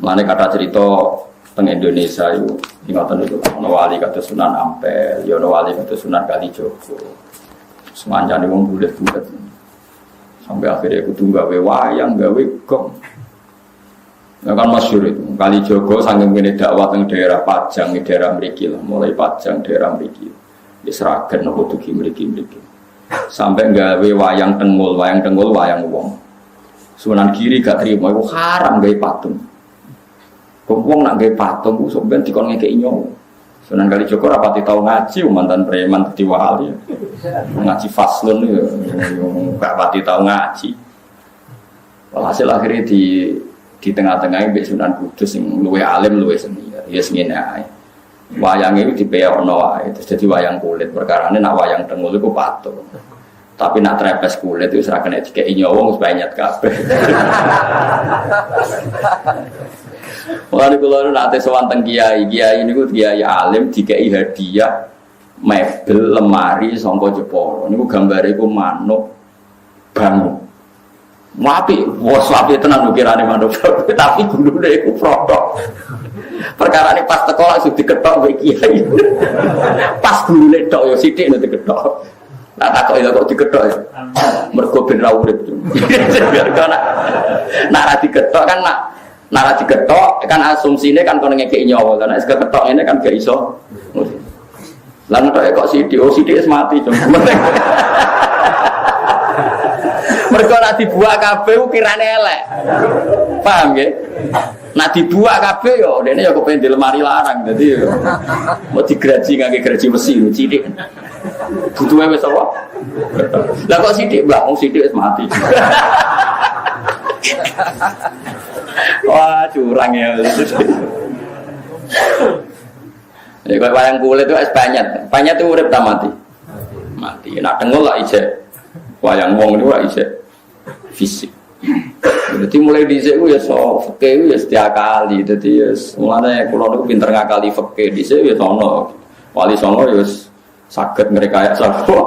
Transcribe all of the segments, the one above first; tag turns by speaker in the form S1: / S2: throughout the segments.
S1: Mulane kata cerita teng Indonesia itu ingatan itu ana wali kados Sunan Ampel, ya ana wali kados Sunan Kalijogo. Semanjane wong bulet-bulet. Sampai akhirnya kudu gawe wayang, gawe gong. Ya kan masyhur itu. Kalijogo saking kene dakwah teng daerah Pajang, daerah mriki lah, mulai Pajang daerah mriki. Wis ragen opo dugi mriki. Sampai gawe wayang tengul wayang wong. Sunan Giri gak trimo iku haram gawe patung. Wong nak gawe patung ku sok ben dikon ngekeki nyawa. Sunan Kalijogo rapati tau ngaji mantan preman dadi wali. Ngaji faslun yo gak pati tau ngaji. Walhasil akhirnya di tengah-tengah mbek Sunan Kudus sing luwih alim luwih seni. Ya ngene ae. Wayang itu dipeokno wae. Terus dadi wayang kulit. Perkarane nak wayang tengul iku patung. Tapi nak trepes kulit itu ora kena dikeki nyawa wis banyak kabeh. Mulane kula nate sowan teng kiai niku kiai alim dikeki hadiah mebel lemari saka Jepara. Niku gambare iku manuk bangun. Wapi, wos wapi tenan ukirane manuk. Tapi gulune iku protok. Perkara ini pas teko langsung diketok mbek kiai. Pas gulune tok ya sithik nek diketok. Nah takok itu kok diketok ya. Mergo ben ra urip. Biar nak ra diketok kan nak ra diketok kan asumsine kan kono ngekeki nyawa. Lah nek ketok ini kan gak iso. Lah ngetok kok sithik wis mati jong. Mergo nek dibuak kabeh ukirane elek. Paham nggih? Nek dibuak kabeh yo dene yo kepen di lemari larang. Dadi yo mau digraji ngangge graji besi sithik. Butuhe wis apa? Lah kok sithik, Mbak? Wong sithik wis mati. Wah, curang ya. Ya kok wayang kulit itu es banyak. Banyak itu urip ta mati. Mati. Nak tengul lah ijek. Wayang wong niku lah ijek fisik. Jadi mulai dhisik ku ya fikih ya setiap kali. Dadi ya mulane kula niku pinter ngakali fikih dhisik ya ono. Wali songo ya saged ngrekayasa sapa?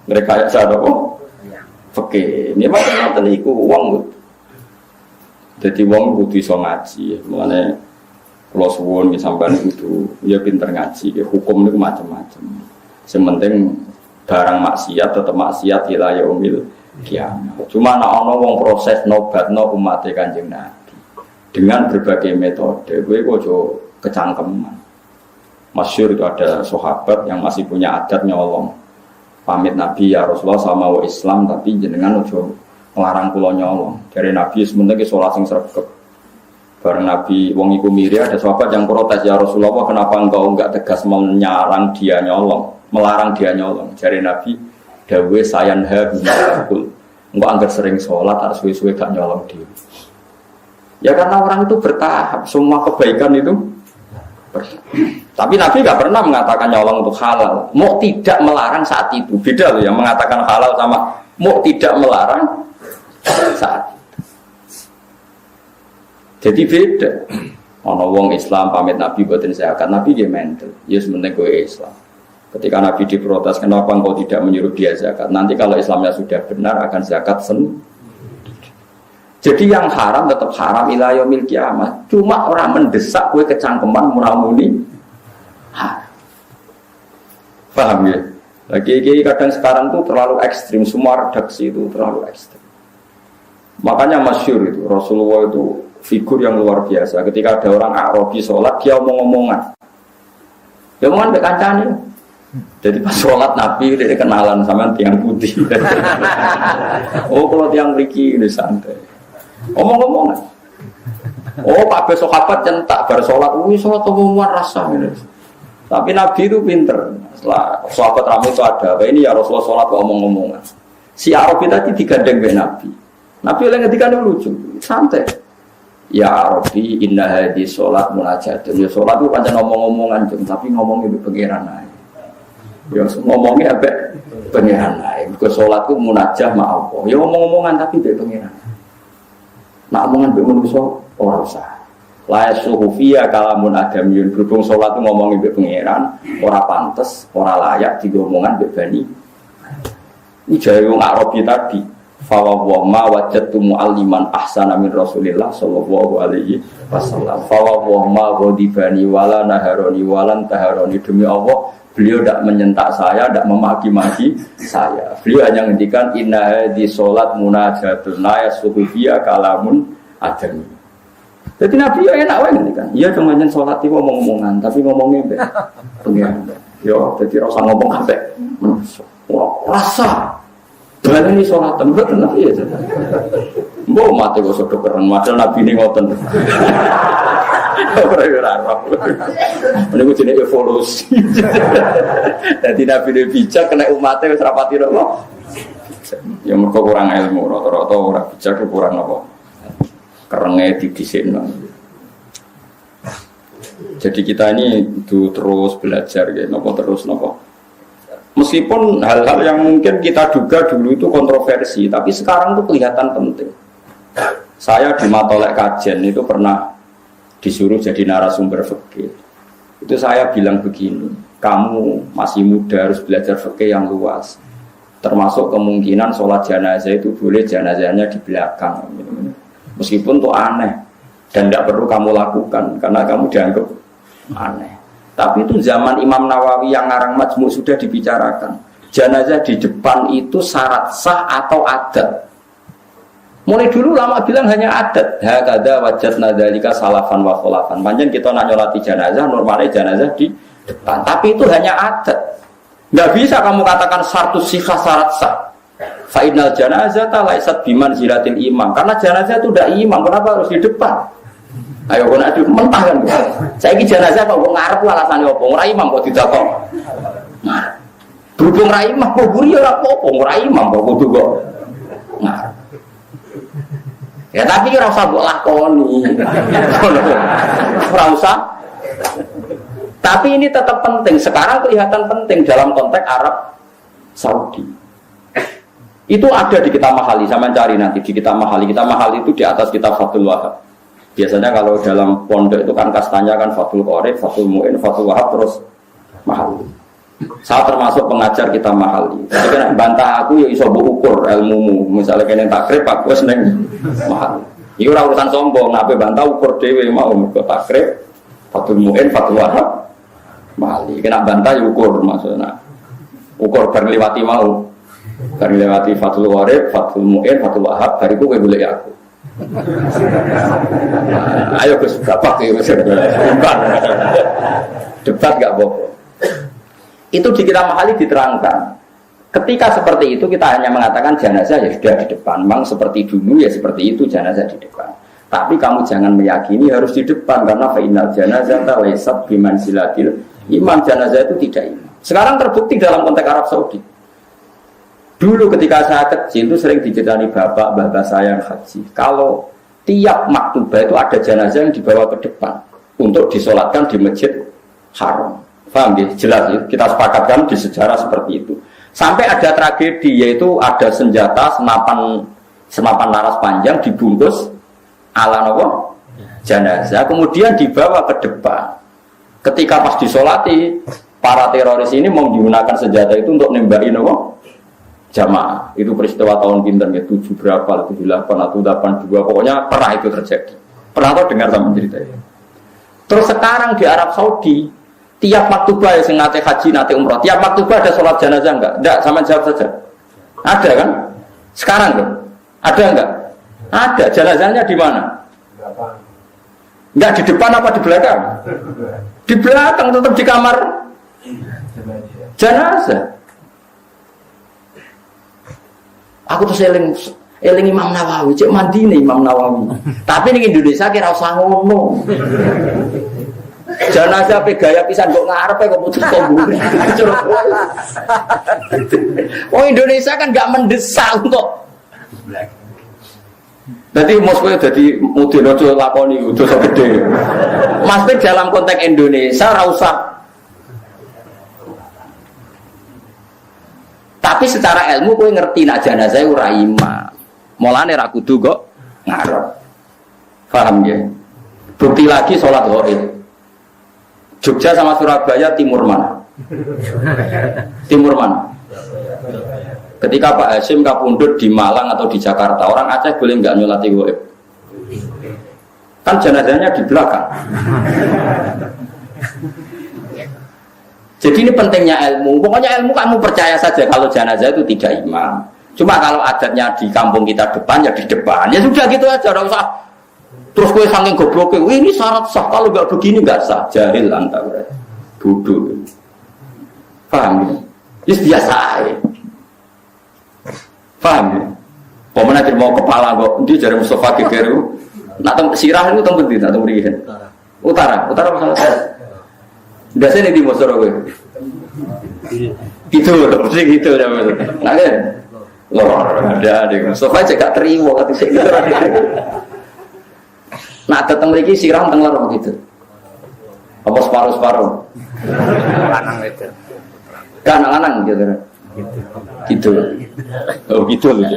S1: Ngrekayasa apa? Fikih. Ini macam iku wong. Dadi wong kudu iso ngaji. Mulane kula suwun sampeyan kudu ya pinter ngaji. Hukum niku macam-macam. Sing penting barang maksiat tetap maksiat ila yaumil kiamat. Cuma ana wong proses nobatno umat Kanjeng Nabi dengan berbagai metode. Kowe kok aja kecangkeman. Masyhur itu ada sahabat yang masih punya adat nyolong. Pamit Nabi ya Rasulullah sama wa Islam tapi jenengan aja ngelarang kula nyolong. Dari Nabi sementing ki salat sing sregep. Bareng Nabi wong iku miri ada sahabat yang protes ya Rasulullah kenapa engkau enggak tegas melarang dia nyolong. Dari Nabi dawe sayanha binakul. Engkau anggar sering sholat harus suwe-suwe gak nyolong diri. Ya karena orang itu bertahap, semua kebaikan itu bertahap. Tapi Nabi gak pernah mengatakan nyolong itu halal. Mau tidak melarang saat itu. Beda loh yang mengatakan halal sama mau tidak melarang saat itu. Jadi beda. Ana wong Islam pamit Nabi boten zakat, Nabi dia mental. Ya sementing kowe Islam. Ketika Nabi diprotes, kenapa engkau tidak menyuruh dia zakat? Nanti kalau Islamnya sudah benar akan zakat sendiri. Jadi yang haram tetap haram ila yaumil kiamat. Cuma orang mendesak kowe kecangkeman muramuni. Paham ya? Lagi kadang sekarang tuh terlalu ekstrim, semua redaksi itu terlalu ekstrim. Makanya masyhur itu Rasulullah itu figur yang luar biasa. Ketika ada orang Arabi sholat, dia omong-omongan. Dia omongan mbek kancane. Jadi pas sholat Nabi dia kenalan sama tiang putih. Oh kalau tiang mriki ini santai. Omong-omongan. Oh Pak besok sahabat centak bar sholat, sholat omongan rasa ini. Tapi Nabi itu pinter. Setelah sahabat ramai itu ada, ini ya Rasulullah sholat omong-omongan. Si Arabi tadi digandeng dengan Nabi. Nabi oleh ketika dia lucu, santai. Ya Arabi inna hadis sholat munajatun. Ya sholat itu pancen omong-omongan, tapi ngomongnya di pengiran aja. Ya ngomongnya apa? Pengiran aja. Because sholat itu munajah ma Allah. Ya ngomong-omongan tapi di pengiran. Nak omongan di manusia orang usah. La yasuhufiyya kalamun adamiyun. Berhubung sholat itu ngomongin di pengiran, orang pantas, orang layak diomongan di bani. Ini jaya wong Arabi tadi. fa wa ma wajadtu mu'alliman ahsana min Rasulillah sallallahu alaihi wasallam. Fa wa ma ghadibani wala naharoni walan taharoni, demi Allah beliau tidak menyentak saya, tidak memaki-maki saya. Beliau hanya ngendikan inna hadhi sholat munajatun la yasuhu fiha kalamun adami. Jadi Nabi ya enak wae ngendikan. Iya dong njen sholat iki ngomong-ngomongan, tapi ngomongnya mbek pengen. Yo dadi ora usah ngomong kabeh. Rasa baleni sholat tembet Nabi ya. Mbok mate kok sedek keren, padahal Nabi ini ngoten. Ora ora. Niku jenenge evolusi. Dadi Nabi ini bijak kena umatnya wis rapati kok. Ya mergo kurang ilmu, rata-rata ora bijak kurang apa. Kerenge didhisikno. Jadi kita ini itu terus belajar gitu, terus nopo. Meskipun hal-hal yang mungkin kita duga dulu itu kontroversi, tapi sekarang itu kelihatan penting. Saya di Matolek Kajen itu pernah disuruh jadi narasumber fikih. Itu saya bilang begini, kamu masih muda harus belajar fikih yang luas. Termasuk kemungkinan sholat jenazah itu boleh jenazahnya di belakang. Meskipun itu aneh dan tidak perlu kamu lakukan karena kamu dianggap aneh. Tapi itu zaman Imam Nawawi yang ngarang Majmu' sudah dibicarakan. Jenazah di depan itu syarat sah atau adat. Mulai dulu lama bilang hanya adat. Hakada wajadna dzalika salafan wa khulafan. Panjen kita nak nyolati jenazah, normalnya jenazah di depan. Tapi itu hanya adat. Enggak bisa kamu katakan syartu sihah syarat sah. Fa innal janazata laisat bimanzilatil imam. Karena jenazah itu tidak imam, kenapa harus di depan? Ayo kok nak mentah kan. Saiki jenazah kok ngarep alasane opo? Ora imam kok didakok. Nah. Berhubung ra imam kok buri ora apa-apa, ora imam kok kudu kok. Nah. Ya tapi ora usah mbok lakoni. Ora usah. Tapi ini tetap penting. Sekarang kelihatan penting dalam konteks Arab Saudi. Itu ada di kitab Mahali, sama cari nanti di kitab Mahali. Kitab Mahali itu di atas kitab Fathul Wahab. Biasanya kalau dalam pondok itu kan kastanya kan Fathul Qorib, Fathul Mu'in, Fathul Wahab terus Mahali. Saya termasuk pengajar kitab Mahali. Jadi kan bantah aku ya iso ukur ilmumu. Misalnya kene takrib aku wis ning Mahali. Iki ora urusan sombong, nek bantah ukur dhewe mau mergo takrib, Fathul Mu'in, Fathul Wahab, Mahali. Kena bantah ya ukur maksudnya. Ukur bar liwati mau. Bar liwati Fathul Qorib, Fathul Mu'in, Fathul Wahab, bariku kowe golek aku. Ayo Gus bapak iki wis bukan. Debat gak apa-apa. Itu di kitab Mahali diterangkan. Ketika seperti itu kita hanya mengatakan jenazah ya sudah di depan. Memang seperti dulu ya seperti itu jenazah di depan. Tapi kamu jangan meyakini harus di depan karena fainal jenazah laisat bimanzilatil imam. Jenazah itu tidak imam. Sekarang terbukti dalam konteks Arab Saudi. Dulu ketika saya kecil itu sering diceritani bapak saya yang haji. Kalau tiap maktubah itu ada jenazah yang dibawa ke depan untuk disolatkan di Masjid Haram. Paham ya? Jelas ya? Kita sepakatkan di sejarah seperti itu. Sampai ada tragedi yaitu ada senjata senapan laras panjang dibungkus ala nopo jenazah kemudian dibawa ke depan. Ketika pas disolati para teroris ini mau menggunakan senjata itu untuk nembaki nopo jamaah. Itu peristiwa tahun pinten ya 7 berapa 78 atau 82 pokoknya pernah itu terjadi. Pernah kau dengar sama cerita itu. Terus sekarang di Arab Saudi tiap maktubah yang nate haji nate umrah tiap maktubah ada sholat jenazah enggak? Enggak, sama jawab saja. Ada kan? Sekarang tuh ada enggak? Ada. Jenazahnya di mana? Enggak di depan apa di belakang? Di belakang, tetap di kamar jenazah. Aku tuh eling Imam Nawawi, cek mandi nih Imam Nawawi. Tapi di Indonesia kira usah ngomong. Jenazah pe gaya pisan kok ngarepe kok putus komburi. Oh Indonesia kan enggak mendesak untuk. Dadi mosque dadi mudin aja lakoni dosa gede. Maksudnya dalam konteks Indonesia ora usah. Tapi secara ilmu kowe ngerti nek jenazah ora imam. Mulane ra kudu kok ngarep. Paham ya? Bukti lagi salat ghaib. Jogja sama Surabaya timur mana? Timur mana? Ketika Pak Hasyim kapundhut di Malang atau di Jakarta, orang Aceh boleh nggak nyolati gaib? Kan jenazahnya di belakang. Jadi ini pentingnya ilmu. Pokoknya ilmu kamu percaya saja kalau jenazah itu tidak imam. Cuma kalau adatnya di kampung kita depan ya di depan. Ya sudah gitu aja, enggak usah. Terus gue saking gobloknya, ini syarat sah. Kalau nggak begini nggak sah. Jahil anta berarti. Bodoh. Paham ya? Itu biasa aja. Paham ya? Pemenang mau kepala kok. Dia dari Mustafa Gegeru. Nak sirah itu tempat di, nak tempat utara masalah saya. Biasanya di Mosoro gue. Gitu loh, mesti gitu ya. Nah kan, loh ada Mustafa juga terima kata saya gitu. Nah datang lagi sirah tengah orang gitu. Apa separuh? Lanang itu. Kan lanang gitu. Gitu. Oh gitu loh.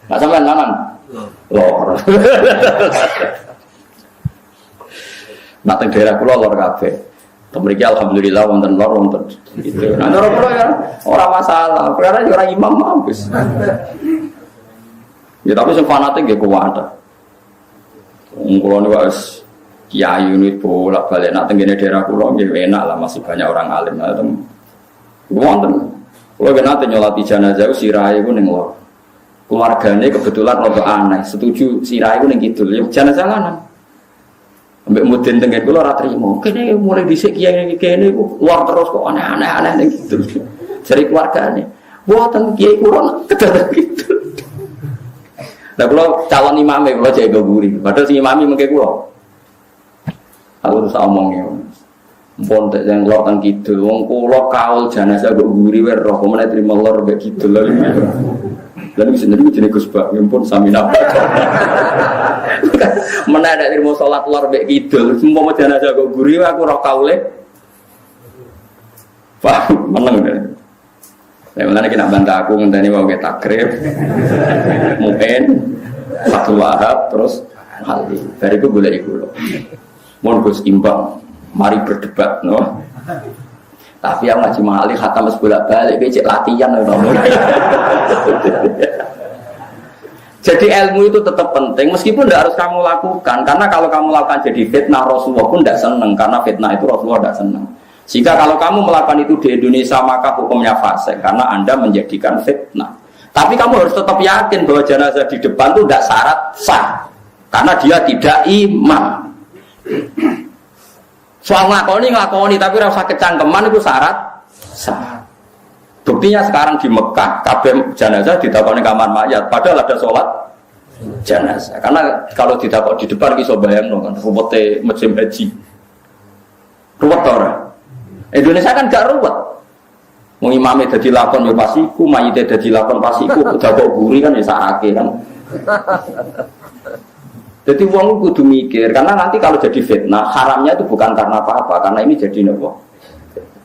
S1: Nggak sampai lanang. Lor. Nak teng daerah kula lor kabeh. Mriki alhamdulillah wonten lor wonten gitu. Nah lor kula ya ora masalah, karena ora imam mampus. Ya tapi sing fanatik nggih kuwat. Kula niku wis kiai ini bolak-balik nak teng daerah kula nggih enak lah, masih banyak orang alim. Wonten. Kula nate nyolati jenazah sirahe ku ning lor. Keluarganya kebetulan rada aneh, setuju sirah itu ning kidul, ya jenazah lanang. Ambek mudin tengen kula ora trimo. Kene mulai dhisik kiai kene iku luar terus kok aneh-aneh ning kidul. Jare keluargane, "Mboten kiai kula kedadak kidul." Lah kula calon imame kula jaga guri, padahal sing imami mengke kula. Aku terus omong ya. Mpun tek yang lor teng kidul, wong kula kaul jenazah kok guri wae roh, kok menawa trimo lor mbek kidul lho. Lalu sendiri jenis Gus Bak, pun sami napa. Mana ada ilmu sholat luar bek kidul, semua macam jenazah kok guri, aku roh kaule. Wah, menang deh. Saya mana kita bantah aku ngenteni mau kita takrib, mungkin satu wahab terus hal ini. Dari itu boleh ikut loh. Mohon Gus imbang, mari berdebat, no. Tapi yang ngaji mahali khatam bolak-balik becek latihan Jadi ilmu itu tetap penting meskipun tidak harus kamu lakukan, karena kalau kamu lakukan jadi fitnah, Rasulullah pun tidak senang, karena fitnah itu Rasulullah tidak senang. Jika kalau kamu melakukan itu di Indonesia maka hukumnya fasik karena Anda menjadikan fitnah. Tapi kamu harus tetap yakin bahwa jenazah di depan itu tidak syarat sah karena dia tidak imam. Soal ngelakoni, tapi rasa kecangkeman itu syarat sah. Buktinya sekarang di Mekah, kabeh jenazah ditakoni kamar mayat, padahal ada sholat jenazah. Karena kalau ditakok di depan iso bayangno kan ruwete musim haji. Ruwet ora? Indonesia kan gak ruwet. Wong imame dadi lakon yo pasiku, mayite dadi lakon pasiku, ditakok guri kan ya sarake kan. Jadi uang kudu mikir, karena nanti kalau jadi fitnah, haramnya itu bukan karena apa-apa, karena ini jadi nopo.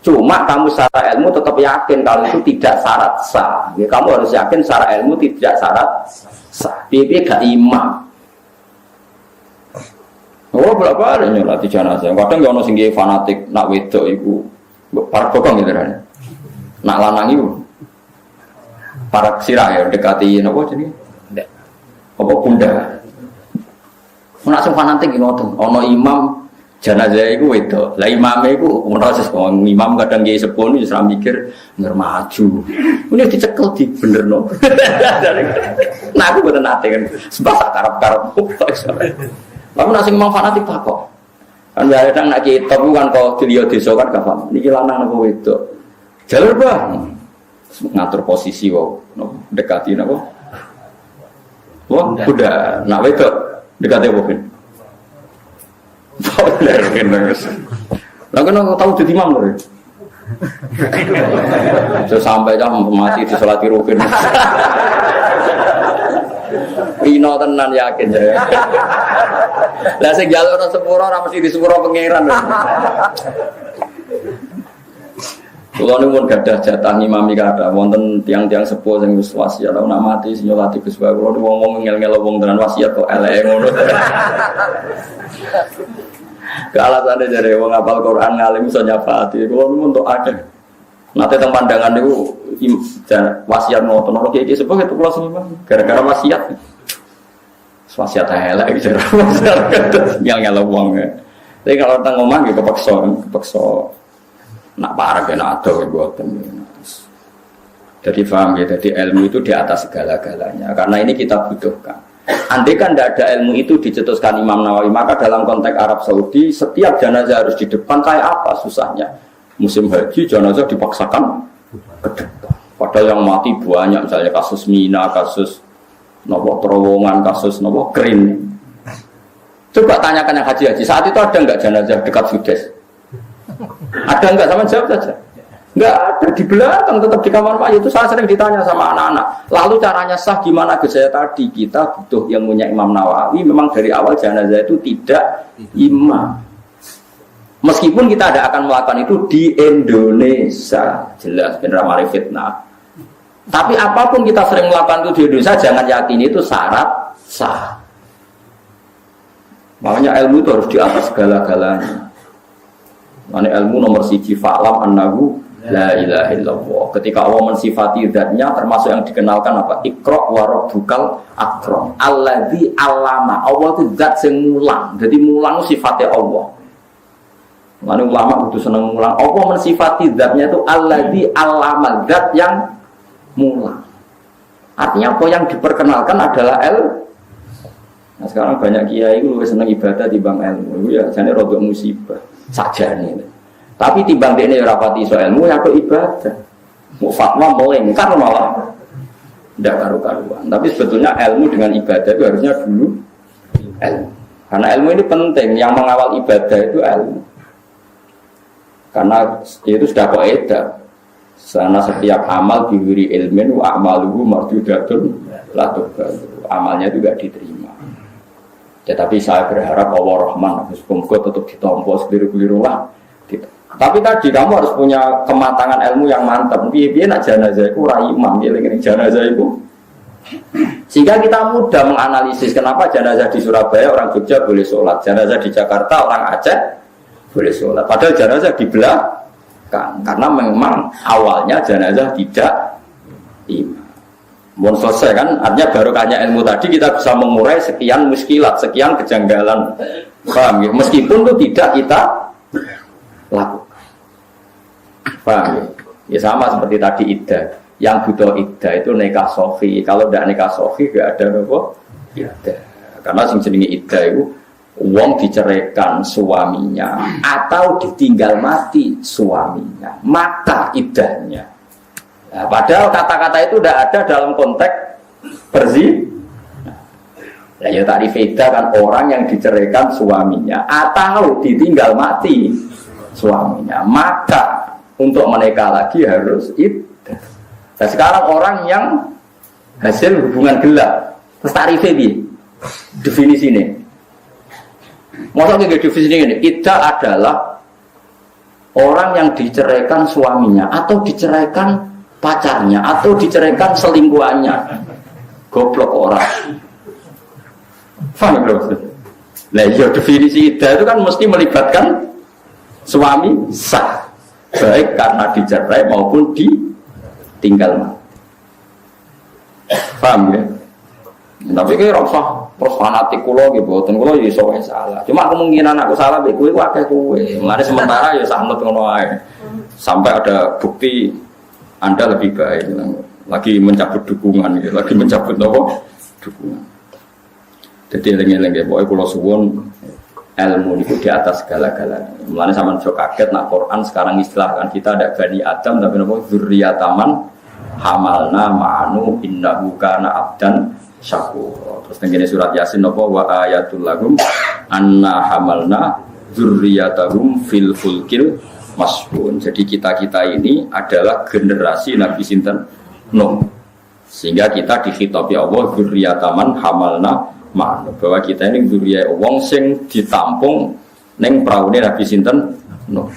S1: Cuma kamu secara ilmu tetap yakin kalau itu tidak syarat sah. Ya, kamu harus yakin secara ilmu tidak syarat sah. Dia gak imam. Oh berapa ada nyolati jenazah. Kadang gak ono sing fanatik nak wedok iku, para bokong gitu kan. Nak lanang iku, para sirah ya dekati nopo jadi. Apa bunda? Nak sing fanatik ngoten, ana imam jenazah iku wedok. Lah imame iku proses wong imam kadang nggih sepon wis ra mikir ngar maju. Ini dicekel di benerno. Nah aku boten nate kan. Sebab karep-karep kok. Tapi nak sing imam fanatik tak kok. Kan kadang nak kitab kan kok diliyo desa kan gak paham. Niki lanang napa wedok. Jalur Bang. Ngatur posisi wae, dekati napa. Wah, udah nak wedok dekatnya apa kan? Bener bener. Lah kan aku tahu jadi imam loh. Saya sampai jam mati di sholat rukun. Pino tenan yakin saya. Lah sing jalur sepuro ora mesti di sepuro pangeran. Kulo niku pun gadah jatah ngimami kada wonten tiang-tiang sepuh sing wis wasiat ana mati sing nyolati Gus Bae kulo wong-wong ngel-ngel wong tenan wasiat kok eleke ngono. Ke alasane jare wong hafal Quran ngalim iso nyafaati kulo niku untuk akeh. Nanti tentang pandangan itu wasiat ngotot nopo kayak gitu sebab itu kalau semua gara-gara wasiat elek gitu nyal uang ya. Tapi kalau tentang ngomong gitu kepeksa nak parah kena ada buatan. Jadi paham ya, jadi ilmu itu di atas segala-galanya. Karena ini kita butuhkan. Andai kan tidak ada ilmu itu dicetuskan Imam Nawawi, maka dalam konteks Arab Saudi setiap jenazah harus di depan. Kayak apa susahnya? Musim haji jenazah dipaksakan ke depan. Padahal yang mati banyak, misalnya kasus Mina, kasus nopo terowongan, kasus nopo Green. Coba tanyakan yang haji-haji, saat itu ada nggak jenazah dekat Sudes? Ada nggak? Sama jawab saja. Nggak ada, di belakang tetap di kamar mayit. Itu saya sering ditanya sama anak-anak. Lalu caranya sah gimana? Ke saya tadi kita butuh yang punya Imam Nawawi. Memang dari awal jenazah itu tidak imam. Meskipun kita tidak akan melakukan itu di Indonesia, jelas benar mari fitnah. Tapi apapun kita sering melakukan itu di Indonesia, jangan yakini itu syarat sah. Makanya ilmu itu harus di atas segala-galanya. Makanya ilmu nomor 1 fa'lam annahu la ilaha illallah. Ketika Allah mensifati zatnya, termasuk yang dikenalkan apa? Iqra wa rabbukal akram. Alladzi 'allama. Allah itu zat yang mulang. Jadi mulang sifatnya Allah. Makanya ulama itu senang mulang. Allah mensifati zatnya itu alladzi 'allama, zat yang mulang. Artinya apa yang diperkenalkan adalah ilmu. Nah sekarang banyak kiai itu lebih senang ibadah dibanding ilmu. Itu ya jane rodok musibah sajane. Tapi timbang dekne ora pati iso ilmu ya kok ibadah. Mau fatwa melengkar malah ndak karu-karuan. Tapi sebetulnya ilmu dengan ibadah itu harusnya dulu ilmu. Karena ilmu ini penting, yang mengawal ibadah itu ilmu. Karena itu sudah kaidah. Sana setiap amal diberi ilmin wa amaluhu mardudatun la tuqbal. Amalnya juga diterima. Tetapi saya berharap Allah Rahman, semoga tetap ditompo sendiri-sendiri lah. Tapi tadi kamu harus punya kematangan ilmu yang mantap. Biar nak jenazah itu raimam, biar jenazah itu. Sehingga kita mudah menganalisis kenapa jenazah di Surabaya orang Jogja boleh sholat, jenazah di Jakarta orang Aceh boleh sholat. Padahal jenazah di belakang, karena memang awalnya jenazah tidak imam. Mau selesai kan? Artinya barokahnya ilmu tadi kita bisa mengurai sekian muskilat, sekian kejanggalan. Paham ya? Meskipun itu tidak kita lakukan. Paham ya? Ya sama seperti tadi iddah. Yang butuh iddah itu nikah sofi. Kalau tidak nikah sofi tidak ada apa? Iddah. Karena sing jenenge iddah itu wong diceraikan suaminya atau ditinggal mati suaminya, maka iddahnya. Nah, padahal kata-kata itu tidak ada dalam konteks berzina. Nah, ya tadi beda kan orang yang diceraikan suaminya atau ditinggal mati suaminya, maka untuk menikah lagi harus iddah. Nah, sekarang orang yang hasil hubungan gelap, terus tarifnya di definisi ini. Maksudnya definisi ini, iddah adalah orang yang diceraikan suaminya atau diceraikan pacarnya atau diceraikan selingkuhannya. Goblok orang. Paham belum? Nah, ya definisi iddah itu kan mesti melibatkan suami sah, baik karena dicerai maupun ditinggal mati. Paham ya? Tapi kayak rasa terus fanatik kulo gitu, boten kulo ya iso wae salah. Cuma kemungkinan aku salah mbek kowe ku akeh kowe. Mulane sementara ya sanut ngono ae. Sampai ada bukti Anda lebih baik, lagi mencabut dukungan, gitu. Lagi mencabut apa? Dukungan. Jadi eling-eling ya, pokoknya kalau suwun ilmu itu di atas segala-galanya. Mulanya sama sok kaget, nak Quran sekarang istilahkan kita ada Bani Adam, tapi apa? Dzurriyyataman hamalna ma'anu innahu kana abdan syakur. Terus tengene surat Yasin apa? Wa ayatul lahum anna hamalna dzurriyyatahum fil fulkil Masbun. Jadi kita ini adalah generasi Nabi Sinten Nuh. Sehingga kita dikhitabi Allah dzurriyyataman hamalna ma'an. Bahwa kita ini dzurriyyah wong sing ditampung ning praune Nabi Sinten Nuh.